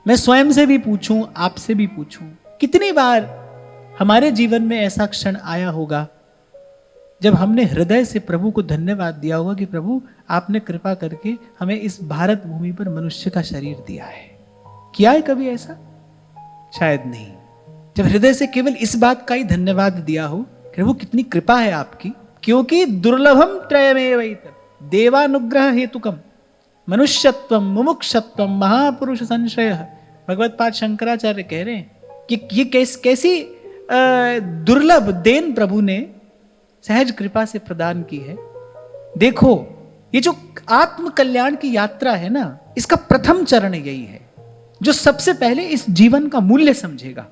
मैं स्वयं से भी पूछूं, आपसे भी पूछूं, कितनी बार हमारे जीवन में ऐसा क्षण आया होगा जब हमने हृदय से प्रभु को धन्यवाद दिया होगा कि प्रभु आपने कृपा करके हमें इस भारत भूमि पर मनुष्य का शरीर दिया है। किया है कभी ऐसा? शायद नहीं। जब हृदय से केवल इस बात का ही धन्यवाद दिया हो कि प्रभु कितनी कृपा है आपकी, क्योंकि दुर्लभम त्रयमेवैतत् देवानुग्रह हेतुकम मनुष्यत्वम मुमुक्षत्वम महापुरुष संशय। भगवत पाद शंकराचार्य कह रहे हैं कि ये कैसी दुर्लभ देन प्रभु ने सहज कृपा से प्रदान की है। देखो, ये जो आत्म कल्याण की यात्रा है ना, इसका प्रथम चरण यही है। जो सबसे पहले इस जीवन का मूल्य समझेगा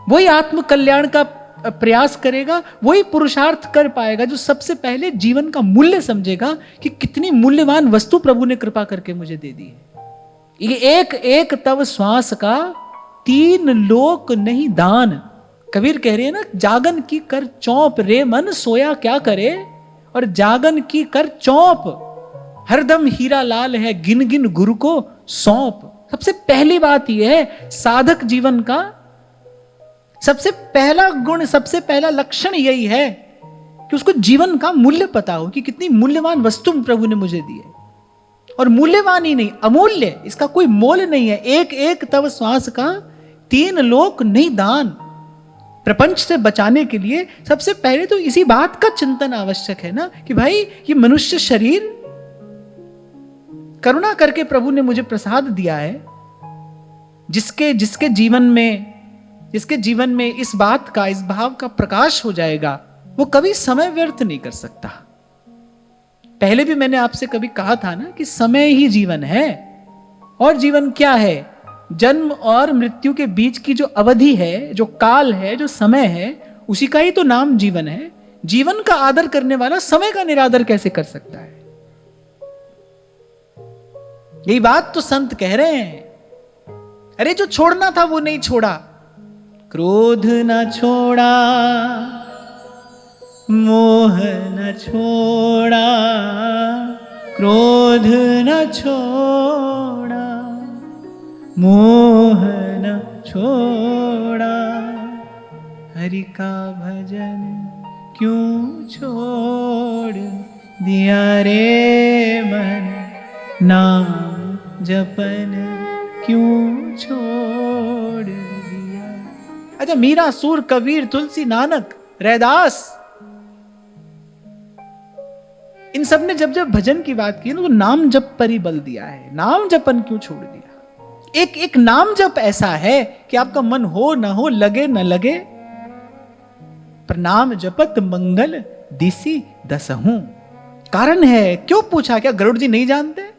वही आत्म कल्याण का प्रयास करेगा, वही पुरुषार्थ कर पाएगा। जो सबसे पहले जीवन का मूल्य समझेगा कि कितनी मूल्यवान वस्तु प्रभु ने कृपा करके मुझे दे दी है। ये एक एक तव श्वास का 3 लोक नहीं दान। कबीर कह रहे हैं ना, जागन की कर चौंप रे मन सोया क्या करे, और जागन की कर चौंप हरदम हीरा लाल है गिन गिन गुरु को सौंप। सबसे पहली बात यह है, साधक जीवन का सबसे पहला गुण, सबसे पहला लक्षण यही है कि उसको जीवन का मूल्य पता हो कि कितनी मूल्यवान वस्तु प्रभु ने मुझे दी है। और मूल्यवान ही नहीं, अमूल्य, इसका कोई मोल नहीं है। एक एक तव श्वास का 3 लोक नहीं दान। प्रपंच से बचाने के लिए सबसे पहले तो इसी बात का चिंतन आवश्यक है ना कि भाई ये मनुष्य शरीर करुणा करके प्रभु ने मुझे प्रसाद दिया है। जिसके जीवन में इस बात का, इस भाव का प्रकाश हो जाएगा, वो कभी समय व्यर्थ नहीं कर सकता। पहले भी मैंने आपसे कभी कहा था ना कि समय ही जीवन है। और जीवन क्या है? जन्म और मृत्यु के बीच की जो अवधि है, जो काल है, जो समय है, उसी का ही तो नाम जीवन है। जीवन का आदर करने वाला समय का निरादर कैसे कर सकता है? यही बात तो संत कह रहे हैं। अरे जो छोड़ना था वो नहीं छोड़ा, क्रोध न छोड़ा, मोह न छोड़ा, क्रोध न छोड़ा, मोह न छोड़ा, हरि का भजन क्यों छोड़ दिया रे मन, नाम जपन क्यों छोड़ दिया। अच्छा, मीरा, सूर, कबीर, तुलसी, नानक, रैदास, इन सब ने जब जब भजन की बात की ना, तो नाम जप पर ही बल दिया है। नाम जपन क्यों छोड़ दिया? एक नाम जप ऐसा है कि आपका मन हो न हो, लगे न लगे, पर नाम जपत मंगल दिसी दसहूं। कारण है, क्यों पूछा? क्या गरुड़ जी नहीं जानते?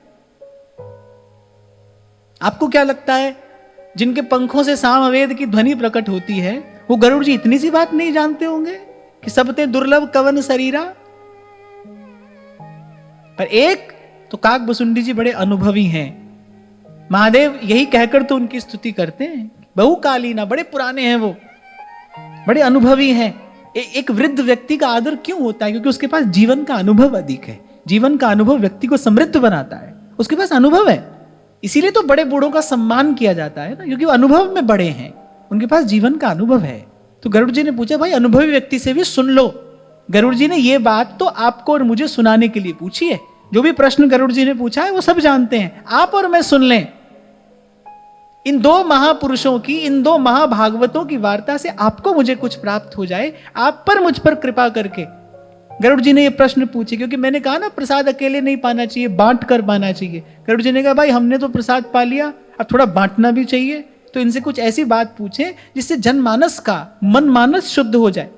आपको क्या लगता है जिनके पंखों से सामवेद की ध्वनि प्रकट होती है, वो गरुड़ जी इतनी सी बात नहीं जानते होंगे कि सबते दुर्लभ कवन शरीरा? पर एक तो काक बसुंडी जी बड़े अनुभवी हैं। महादेव यही कहकर तो उनकी स्तुति करते हैं। बहुकालीना, बड़े पुराने हैं, वो बड़े अनुभवी हैं। एक वृद्ध व्यक्ति का आदर क्यों होता है? क्योंकि उसके पास जीवन का अनुभव अधिक है। जीवन का अनुभव व्यक्ति को समृद्ध बनाता है। उसके पास अनुभव है, इसीलिए तो बड़े बूढ़ों का सम्मान किया जाता है ना, क्योंकि वो अनुभव में बड़े हैं, उनके पास जीवन का अनुभव है। तो गरुड़ जी ने पूछा, भाई अनुभवी व्यक्ति से भी सुन लो। गरुड़ जी ने ये बात तो आपको और मुझे सुनाने के लिए पूछी है। जो भी प्रश्न गरुड़ जी ने पूछा है वो सब जानते हैं, आप और मैं सुन लें। इन 2 महापुरुषों की, इन 2 महाभागवतों की वार्ता से आपको मुझे कुछ प्राप्त हो जाए, आप पर मुझ पर कृपा करके। गरुड़ जी ने ये प्रश्न पूछे, क्योंकि मैंने कहा ना प्रसाद अकेले नहीं पाना चाहिए, बांट कर पाना चाहिए। गरुड़ जी ने कहा, भाई हमने तो प्रसाद पा लिया, अब थोड़ा बांटना भी चाहिए। तो इनसे कुछ ऐसी बात पूछे जिससे जनमानस का मन मानस शुद्ध हो जाए।